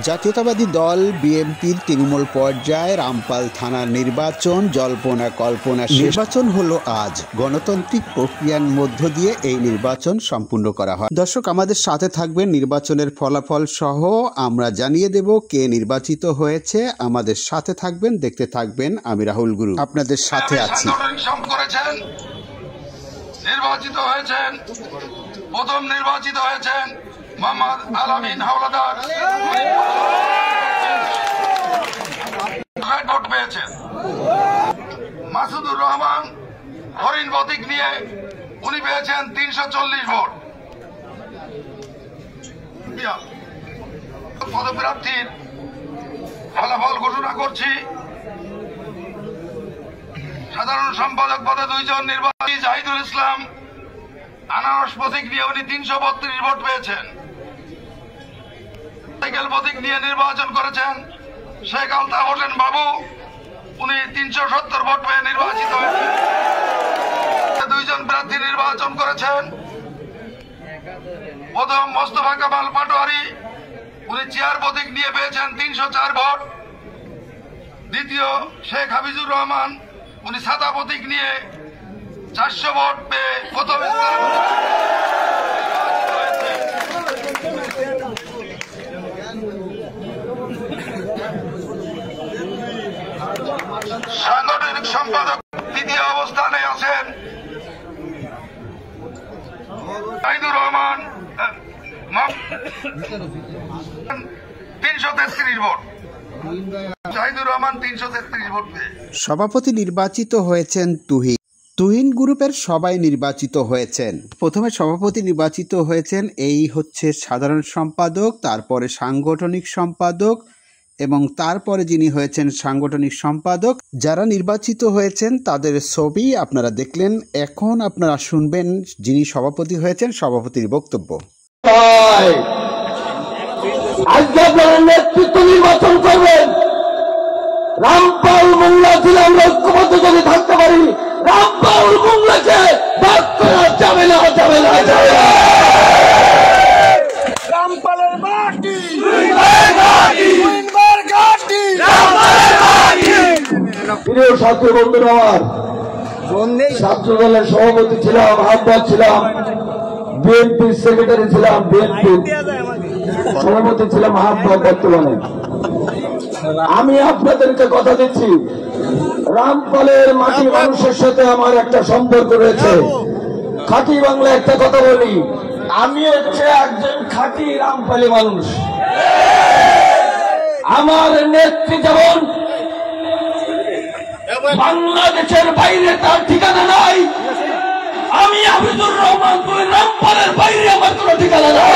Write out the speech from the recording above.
জাতীয়তাবাদী দল বিএনপির তৃণমূল পর্যায়ে রামপাল থানার নির্বাচন জল্পনা কল্পনা নির্বাচন হলো আজ। গণতান্ত্রিক প্রক্রিয়ার মধ্য দিয়ে এই নির্বাচন সম্পূর্ণ করা হয়। দর্শক, আমাদের সাথে থাকবেন, নির্বাচনের ফলাফল সহ আমরা জানিয়ে দেব কে নির্বাচিত হয়েছে। আমাদের সাথে থাকবেন, দেখতে থাকবেন। আমি রাহুল গুরু আপনাদের সাথে আছি। নির্বাচিত হয়েছেন, প্রথম নির্বাচিত হয়েছেন মোহাম্মদ আলামিন হাওলাদার, ভোট পেয়েছেন। মাসুদুর রহমান হরিণ প্রতীক নিয়ে উনি পেয়েছেন 340 ভোট। পদপ্রার্থীর ফলাফল ঘোষণা করছি। সাধারণ সম্পাদক পদে 2 জন নির্বাচী, জাহিদুল ইসলাম আনারস প্রতীক নিয়ে উনি 332 ভোট পেয়েছেন। সাইকেল প্রতীক নিয়ে নির্বাচন করেছেন শেখ আলতাফ হোসেন বাবু, উনি 370 ভোট পেয়ে নির্বাচিত হয়েছেন। 2 জন প্রার্থী নির্বাচন করেছেন। প্রথম মোস্তফা কামাল পাটোয়ারি, উনি চেয়ার প্রতীক নিয়ে পেয়েছেন 304 ভোট। দ্বিতীয় শেখ হাফিজুর রহমান, উনি সাদা প্রতীক নিয়ে 400 ভোট পেয়ে প্রথম সাংগঠনিক সম্পাদক তৃতীয় অবস্থানে আছেন জাহিদুর রহমান, 333 ভোট। জাহিদুর রহমান 333 ভোট পেয়ে সভাপতি নির্বাচিত হয়েছেন তুহিন গ্রুপের সবাই নির্বাচিত হয়েছেন। প্রথমে সভাপতি নির্বাচিত হয়েছেন, এই হচ্ছে সাধারণ সম্পাদক, তারপরে সাংগঠনিক সম্পাদক এবং তারপরে যিনি হয়েছেন সাংগঠনিক সম্পাদক। যারা নির্বাচিত হয়েছেন তাদের ছবি আপনারা দেখলেন। এখন আপনারা শুনবেন যিনি সভাপতি হয়েছেন সভাপতির বক্তব্য। আজকে আপনারা নেতৃত্ব নির্বাচন করবেন। রামপাল মোংলা ছিল, আমরা ঐক্যবদ্ধ যদি থাকতে পারি, রামপাল মোংলাকে বাদ করা যাবে না, যাবে না, যাবে না। রামপালের মাটি, প্রিয় ছাত্র বন্ধুরা, আমার ছাত্র দলের সভাপতি ছিলাম, আহ্বায়ক ছিলাম, বিএনপির সেক্রেটারি ছিলাম, বিএনপির সভাপতি ছিলাম, আহ্বায়ক বর্তমানে। আমি আপনাদেরকে কথা দিচ্ছি, রামপালের মাটি মানুষের সাথে আমার একটা সম্পর্ক রয়েছে। খাঁটি বাংলা একটা কথা বলি, আমি হচ্ছে একজন খাঁটি রামপালি মানুষ। আমার নেত্রী যেমন বাংলাদেশের বাইরে তার ঠিকানা নাই, আমি হাফিজুর রহমান রামপালের বাইরে আমার কোন ঠিকানা নাই।